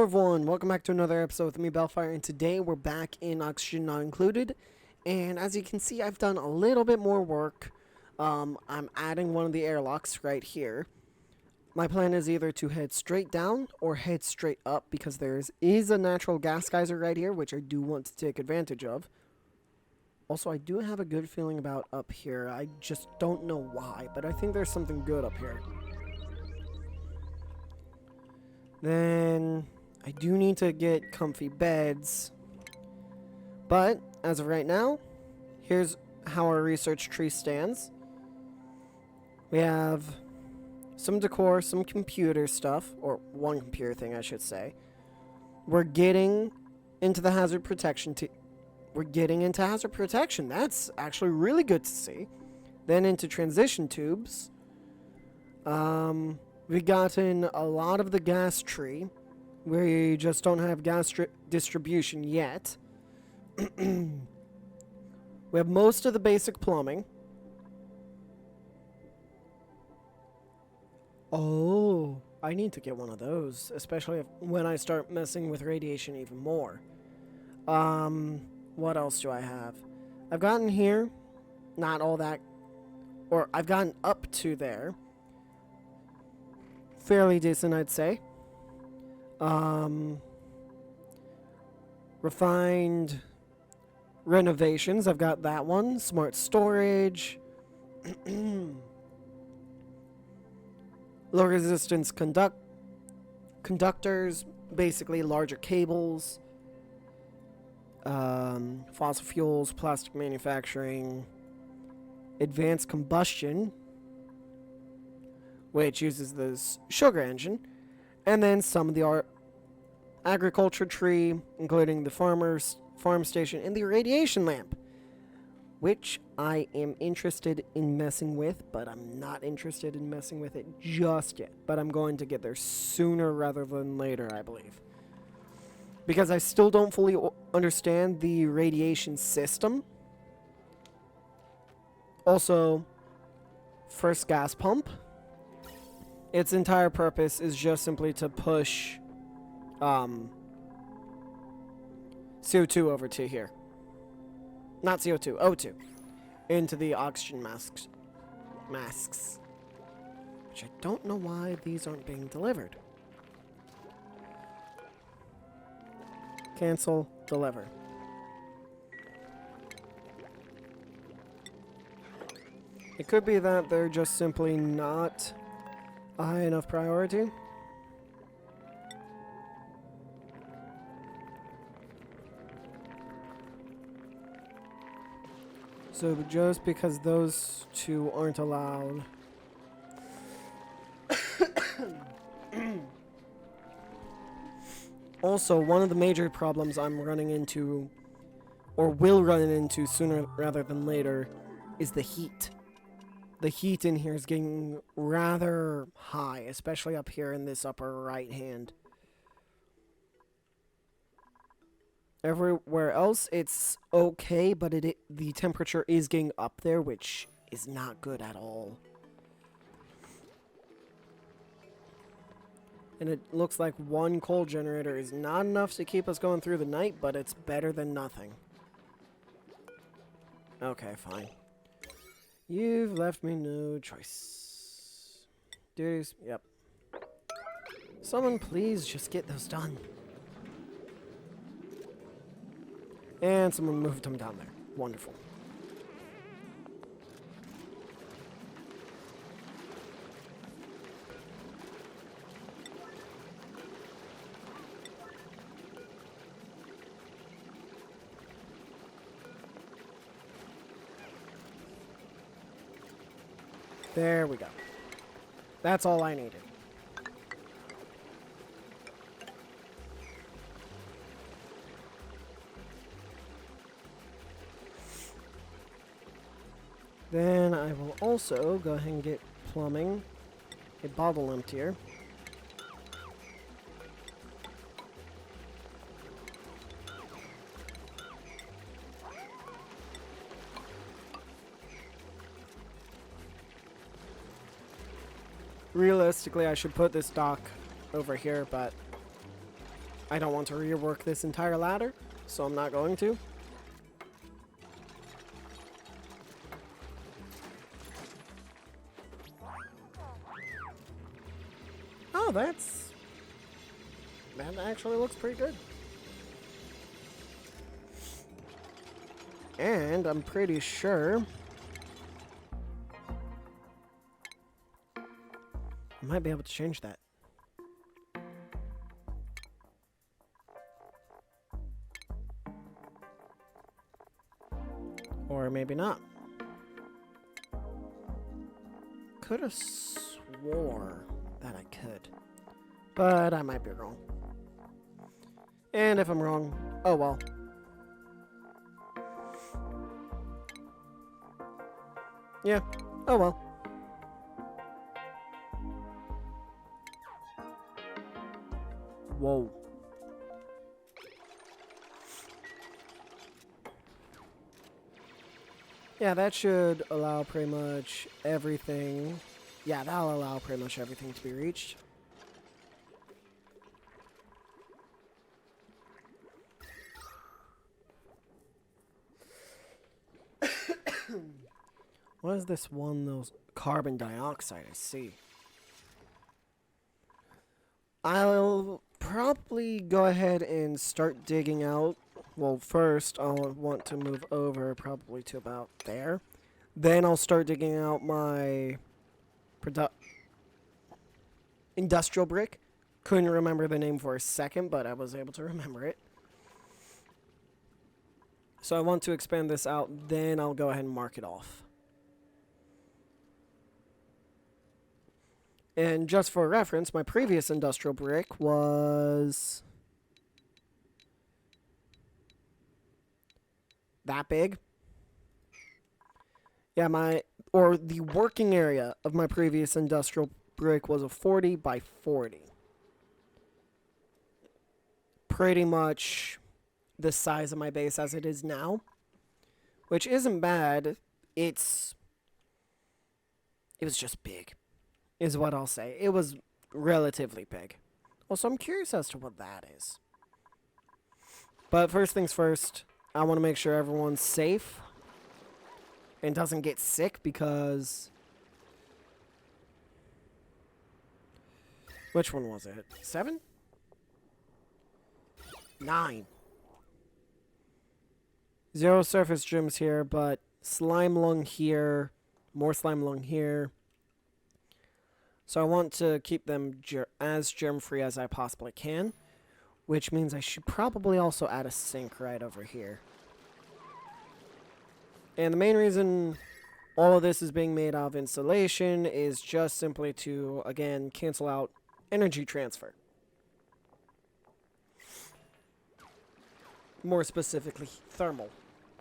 everyone, welcome back to another episode with me, Bellfire, and today we're back in Oxygen Not Included, and as you can see, I've done a little bit more work. I'm adding one of the airlocks right here. My plan is either to head straight down or head straight up, because there is a natural gas geyser right here, which I do want to take advantage of. Also, I do have a good feeling about up here. I just don't know why, but I think there's something good up here. Then I do need to get comfy beds. But as of right now, here's how our research tree stands. We have some decor, some computer stuff, or one computer thing I should say. We're getting into the hazard protection. We're getting into hazard protection. That's actually really good to see. Then into transition tubes. We've gotten a lot of the gas tree. We just don't have gas distribution yet. We have most of the basic plumbing. Oh, I need to get one of those, especially when I start messing with radiation even more. What else do I have? I've gotten here, not all that, or I've gotten up to there. Fairly decent, I'd say. Refined renovations. I've got that one. Smart storage. Low resistance conductors. Basically larger cables. Fossil fuels. Plastic manufacturing. Advanced combustion, which uses this sugar engine, and then some of the agriculture tree, including the farm station and the irradiation lamp, which I am interested in messing with, but I'm not interested in messing with it just yet. But I'm going to get there sooner rather than later, I believe, because I still don't fully understand the radiation system. Also, first gas pump. Its entire purpose is just simply to push CO2 over to here. Not CO2, O2. Into the oxygen masks. Which I don't know why these aren't being delivered. Cancel, deliver. It could be that they're just simply not a high enough priority. So just because those two aren't allowed. Also, one of the major problems I'm running into, or will run into sooner rather than later, is the heat. The heat in here is getting rather high, especially up here in this upper right hand. Everywhere else, it's okay, but the temperature is getting up there, which is not good at all. And it looks like one coal generator is not enough to keep us going through the night, but it's better than nothing. Okay, fine. You've left me no choice. Duties, yep. Someone please just get those done. And someone moved them down there. Wonderful. There we go. That's all I needed. Then I will also go ahead and get plumbing, a bottle emptier. Realistically, I should put this dock over here, but I don't want to rework this entire ladder, so I'm not going to. Oh, that actually looks pretty good. And I'm pretty sure I might be able to change that. Or maybe not. Could have swore that I could. But I might be wrong. And if I'm wrong, oh well. Yeah, oh well. Whoa. Yeah, that should allow pretty much everything. Yeah, that'll allow pretty much everything to be reached. What is this one? Those carbon dioxide, I see. I'll probably go ahead and start digging out. Well, first I'll want to move over probably to about there. Then I'll start digging out my industrial brick. Couldn't remember the name for a second, but I was able to remember it. So I want to expand this out, then I'll go ahead and mark it off. And just for reference, my previous industrial brick was that big. Yeah, the working area of my previous industrial brick was a 40 by 40. Pretty much the size of my base as it is now, which isn't bad. It was just big, is what I'll say. It was relatively big. Also, I'm curious as to what that is. But first things first, I want to make sure everyone's safe and doesn't get sick because... Which one was it? 7? 9. 0 surface gyms here, but slime lung here, more slime lung here. So I want to keep them as germ-free as I possibly can, which means I should probably also add a sink right over here. And the main reason all of this is being made out of insulation is just simply to, again, cancel out energy transfer. More specifically, thermal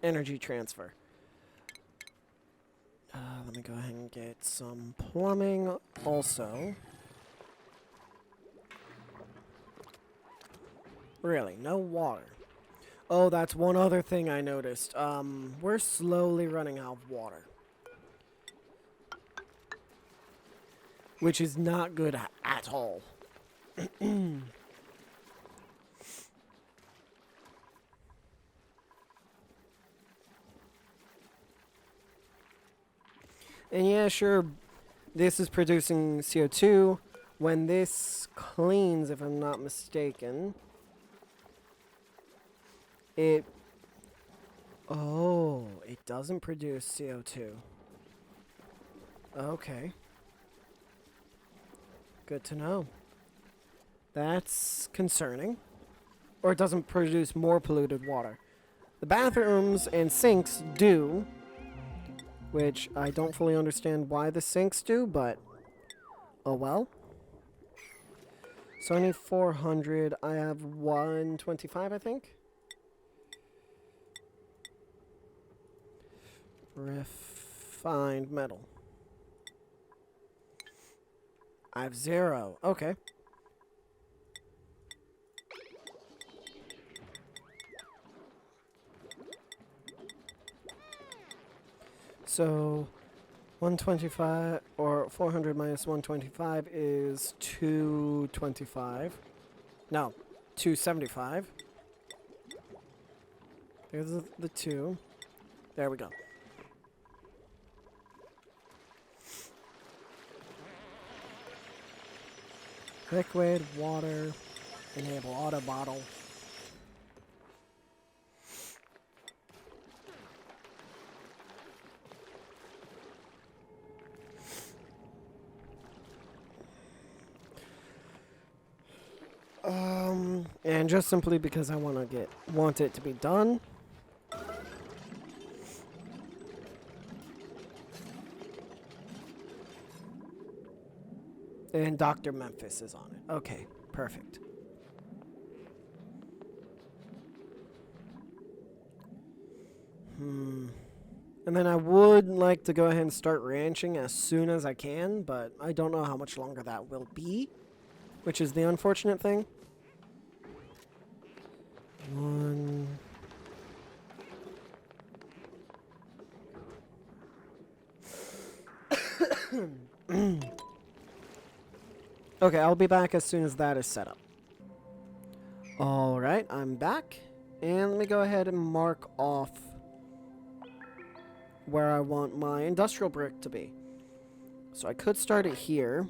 energy transfer. Let me go ahead and get some plumbing also. Really, no water. Oh, that's one other thing I noticed. We're slowly running out of water. Which is not good at all. And yeah, sure, this is producing CO2. When this cleans, if I'm not mistaken, it doesn't produce CO2. Okay. Good to know. That's concerning. Or it doesn't produce more polluted water. The bathrooms and sinks do, which I don't fully understand why the sinks do, but oh well. So I need 400. I have 125, I think. Refined metal. I have 0. Okay. So 125 or 400 minus 125 is 225. No, 275. There's the 2. There we go. Liquid, water, enable auto bottle. And just simply because I want it to be done. And Dr. Memphis is on it. Okay, perfect. And then I would like to go ahead and start ranching as soon as I can, but I don't know how much longer that will be, which is the unfortunate thing. 1. Okay, I'll be back as soon as that is set up. Alright, I'm back. And let me go ahead and mark off where I want my industrial brick to be. So I could start it here.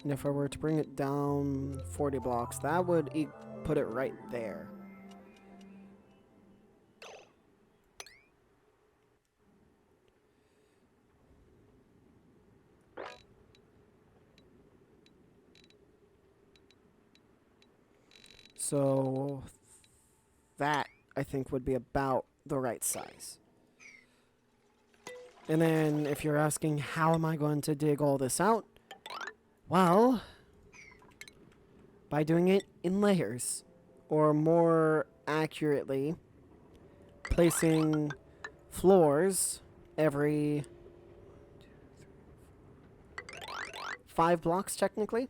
And if I were to bring it down 40 blocks, that would put it right there. So that, I think, would be about the right size. And then if you're asking how am I going to dig all this out, well, by doing it in layers, or more accurately, placing floors every 5 blocks technically.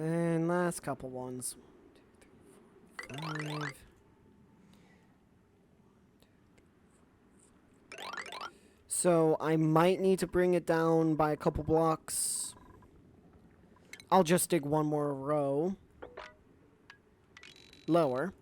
And last couple ones. 1, 2, 3, 4, 5. So I might need to bring it down by a couple blocks. I'll just dig one more row lower.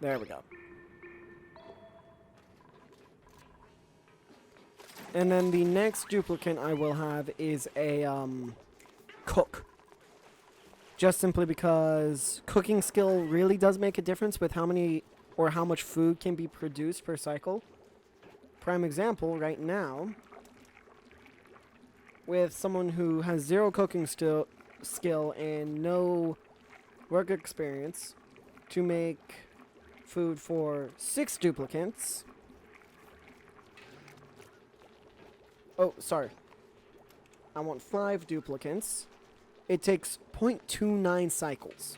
There we go. And then the next duplicate I will have is a cook. Just simply because cooking skill really does make a difference with how many or how much food can be produced per cycle. Prime example right now, with someone who has 0 cooking skill and no work experience, to make food for 6 duplicates. Oh, sorry. I want 5 duplicates. It takes 0.29 cycles.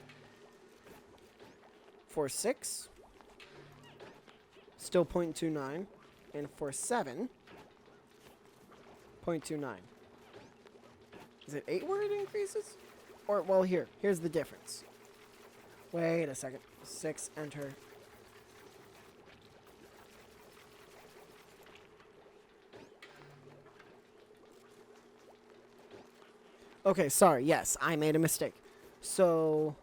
For 6, still 0.29. And for 7, 0.29. Is it 8 where it increases? Or, well, here's the difference. Wait a second. 6, enter. Okay, sorry. Yes, I made a mistake. So,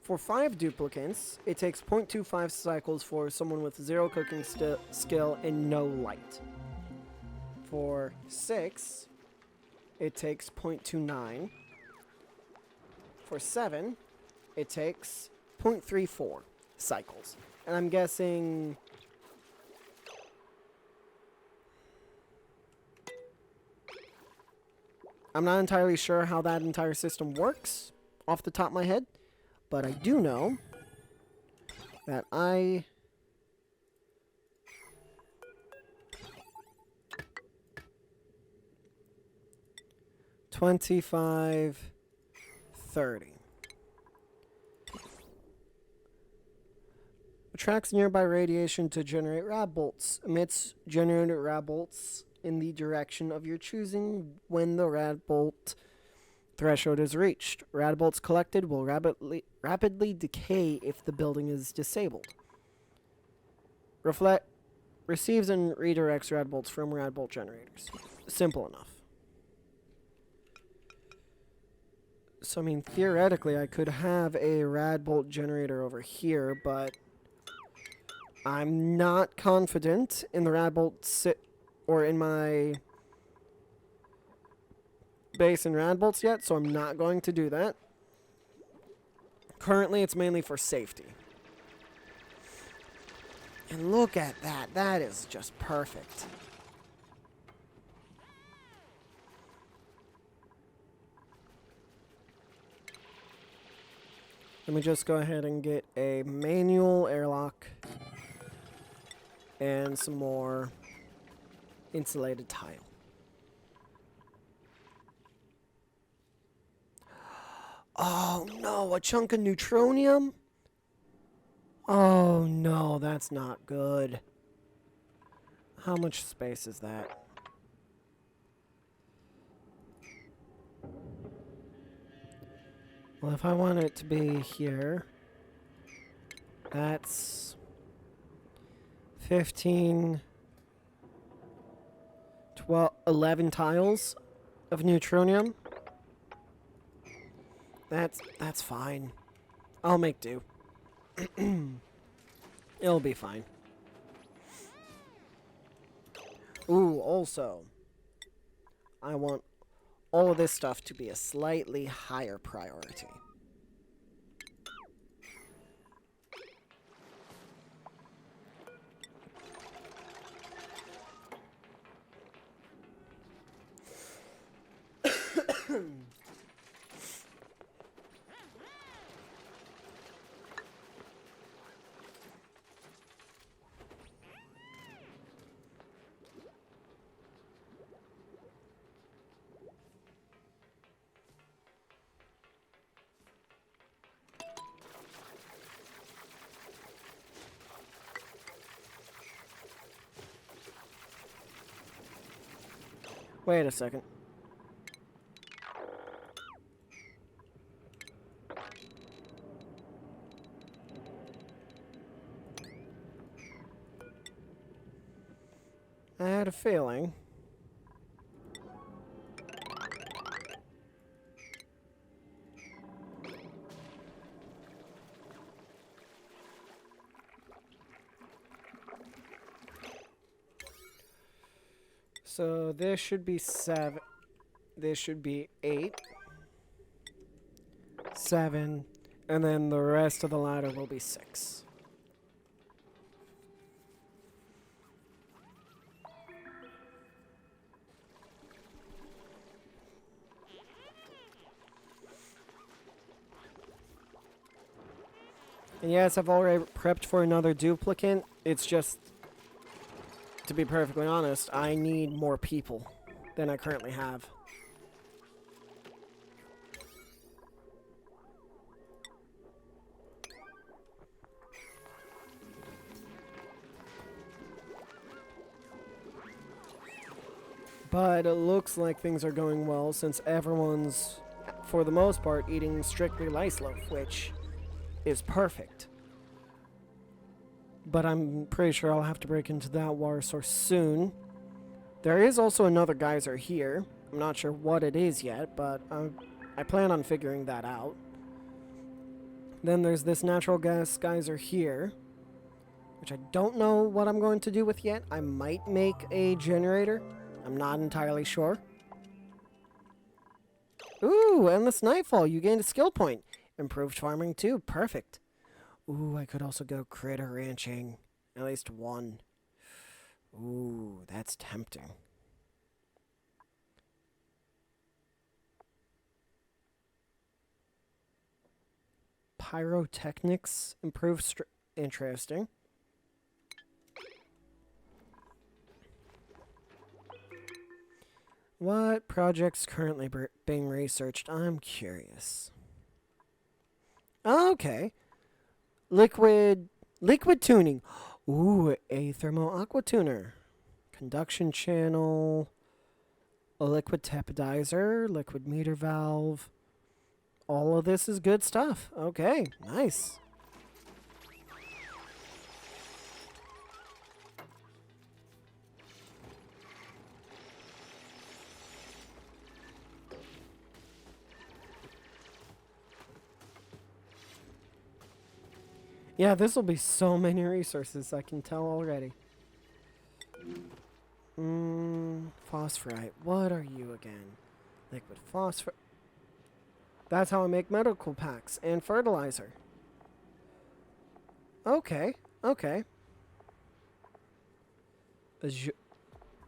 for 5 duplicates, it takes 0.25 cycles for someone with 0 cooking skill and no light. For 6, it takes 0.29. For 7, it takes 0.34 cycles. And I'm guessing... I'm not entirely sure how that entire system works off the top of my head, but I do know that I... $25, $30. Attracts nearby radiation to generate rad bolts. Emits generated rad bolts in the direction of your choosing when the rad bolt threshold is reached. Rad bolts collected will rapidly decay if the building is disabled. Receives and redirects rad bolts from rad bolt generators. Simple enough. So, I mean, theoretically, I could have a rad bolt generator over here, but I'm not confident in the rad bolt or in my base and rad bolts yet, so I'm not going to do that. Currently, it's mainly for safety. And look at that. That is just perfect. Let me just go ahead and get a manual airlock and some more insulated tile. Oh no, a chunk of neutronium? Oh no, that's not good. How much space is that? Well, if I want it to be here, that's 15, 12, 11 tiles of neutronium. That's fine. I'll make do. It'll be fine. Ooh, also, I want all of this stuff to be a slightly higher priority. Wait a second. I had a feeling. So this should be 7. This should be 8. 7. And then the rest of the ladder will be 6. And yes, I've already prepped for another duplicate. It's just, to be perfectly honest, I need more people than I currently have. But it looks like things are going well since everyone's, for the most part, eating strictly lice loaf, which is perfect. But I'm pretty sure I'll have to break into that water source soon. There is also another geyser here. I'm not sure what it is yet, but I plan on figuring that out. Then there's this natural gas geyser here, which I don't know what I'm going to do with yet. I might make a generator. I'm not entirely sure. Ooh, Endless Nightfall. You gained a skill point. Improved farming too. Perfect. Ooh, I could also go critter ranching. At least one. Ooh, that's tempting. Pyrotechnics improve interesting. What projects currently being researched? I'm curious. Okay. Liquid tuning. Ooh, a thermo aqua tuner. Conduction channel. A liquid tapidizer. Liquid meter valve. All of this is good stuff. Okay, nice. Yeah, this will be so many resources, I can tell already. Phosphorite. What are you again? Liquid phosphor. That's how I make medical packs and fertilizer. Okay, okay.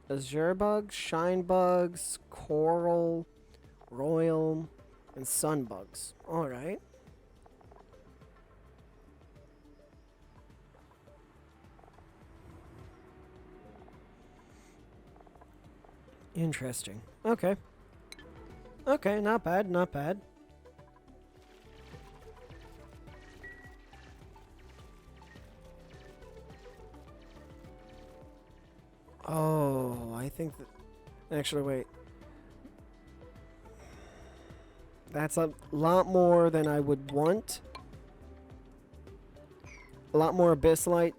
Azure bugs, shine bugs, coral, royal, and sun bugs. Alright. Interesting. Okay. Okay, not bad, not bad. Oh, I think that... Actually, wait. That's a lot more than I would want. A lot more abyssalite,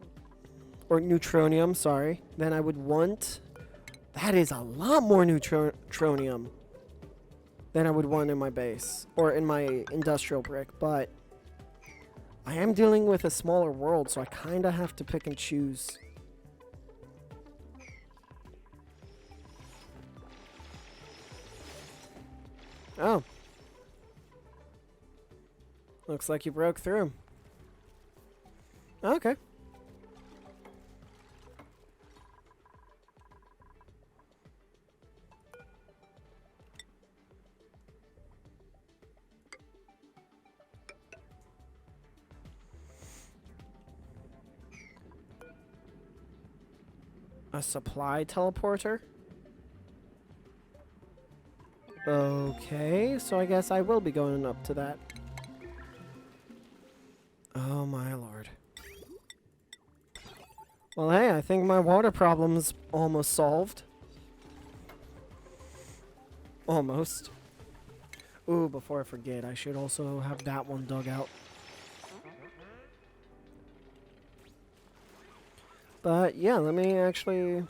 or neutronium, sorry, than I would want. That is a lot more neutronium than I would want in my base, or in my industrial brick, but I am dealing with a smaller world, so I kind of have to pick and choose. Oh. Looks like you broke through. Okay. A supply teleporter? Okay, so I guess I will be going up to that. Oh my lord. Well, hey, I think my water problem's almost solved. Almost. Ooh, before I forget, I should also have that one dug out. But yeah, let me actually...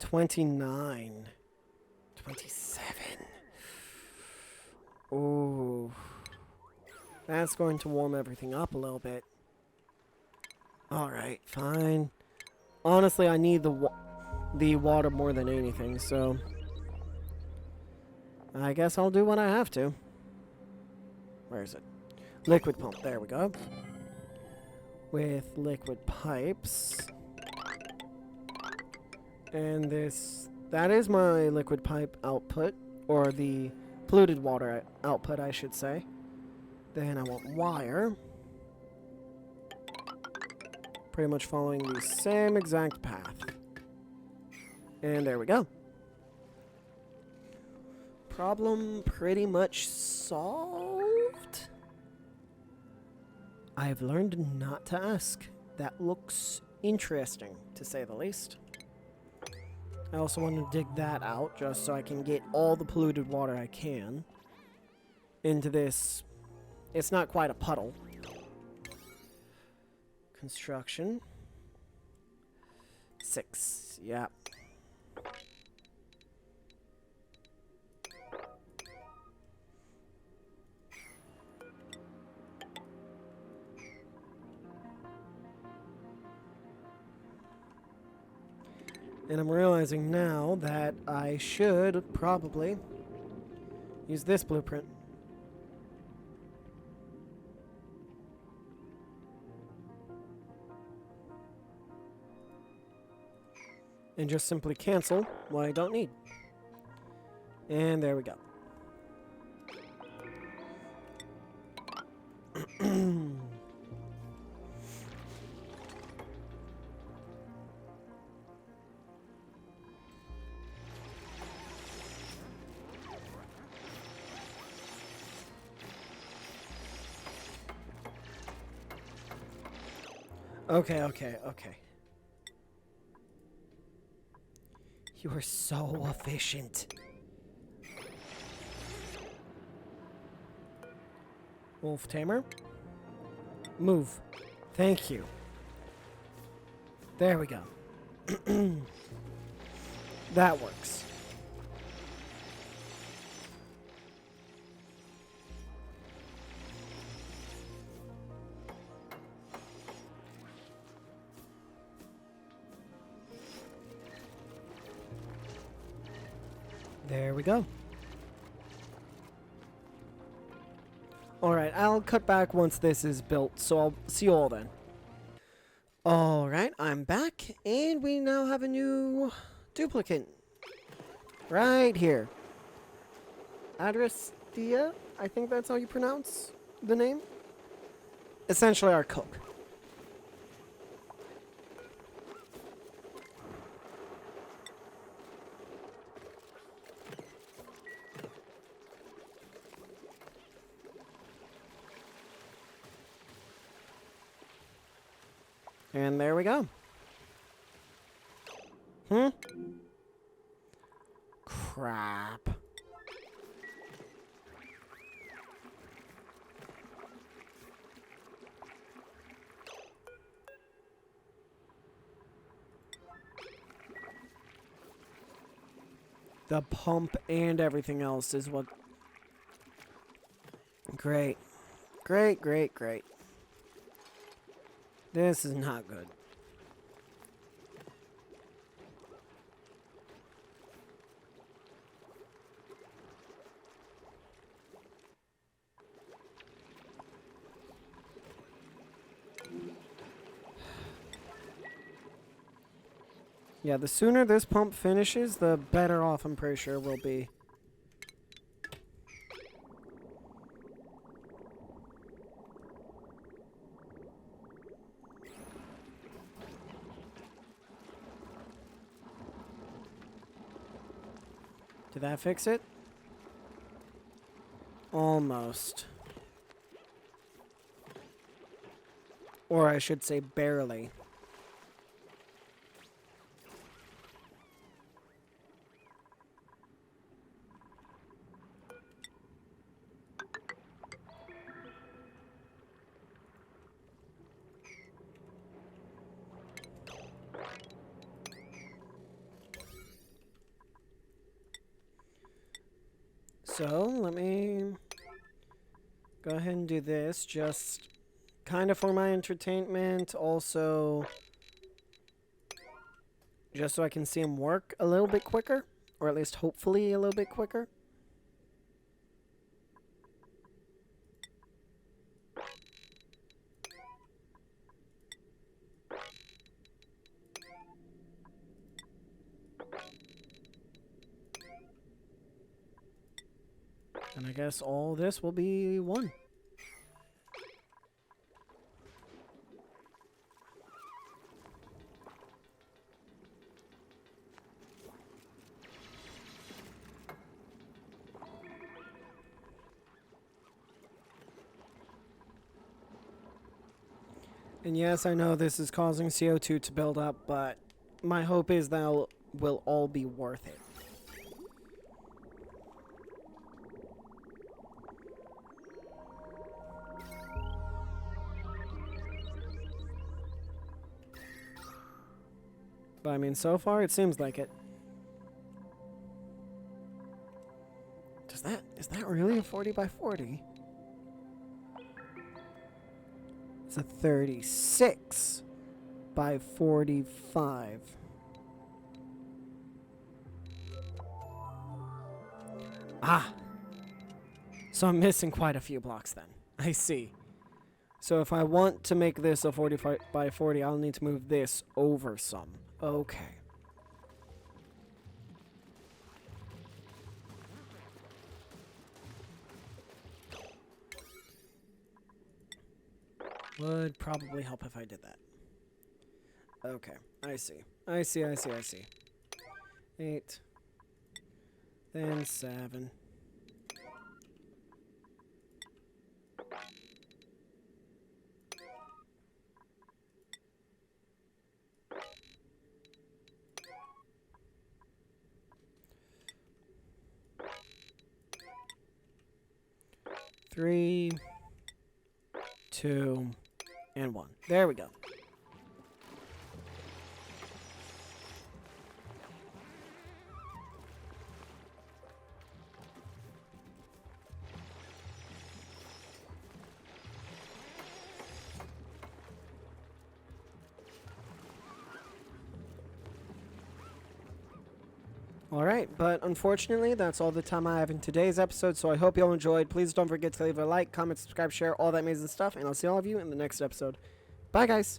29. 27. Ooh. That's going to warm everything up a little bit. Alright, fine. Honestly, I need the water more than anything, so... I guess I'll do what I have to. Where is it? Liquid pump, there we go. With liquid pipes. And this... That is my liquid pipe output. Or the polluted water output, I should say. Then I want wire. Pretty much following the same exact path. And there we go. Problem pretty much solved? I've learned not to ask. That looks interesting, to say the least. I also want to dig that out, just so I can get all the polluted water I can into this. It's not quite a puddle. Construction. 6, yeah. And I'm realizing now that I should probably use this blueprint. And just simply cancel what I don't need. And there we go. Okay, okay, okay. You are so efficient. Wolf Tamer. Move. Thank you. There we go. That works. There we go. Alright, I'll cut back once this is built, so I'll see you all then. Alright, I'm back, and we now have a new duplicate. Right here. Adrestia, I think that's how you pronounce the name. Essentially our cook. And there we go. Crap. The pump and everything else is what... Great. Great, great, great. This is not good. Yeah, the sooner this pump finishes, the better off I'm pretty sure we'll be. Did that fix it? Almost. Or I should say barely. So, let me go ahead and do this, just kind of for my entertainment, also just so I can see him work a little bit quicker, or at least hopefully a little bit quicker. And I guess all this will be one. And yes, I know this is causing CO2 to build up, but my hope is that will all be worth it. But I mean, so far it seems like it. Is that really a 40 by 40? It's a 36 by 45. Ah! So I'm missing quite a few blocks then. I see. So if I want to make this a 45 by 40, I'll need to move this over some. Okay. Would probably help if I did that. Okay, I see. I see. 8. Then 7. 3, 2, and 1. There we go. Alright, but unfortunately, that's all the time I have in today's episode, so I hope you all enjoyed. Please don't forget to leave a like, comment, subscribe, share, all that amazing stuff, and I'll see all of you in the next episode. Bye, guys!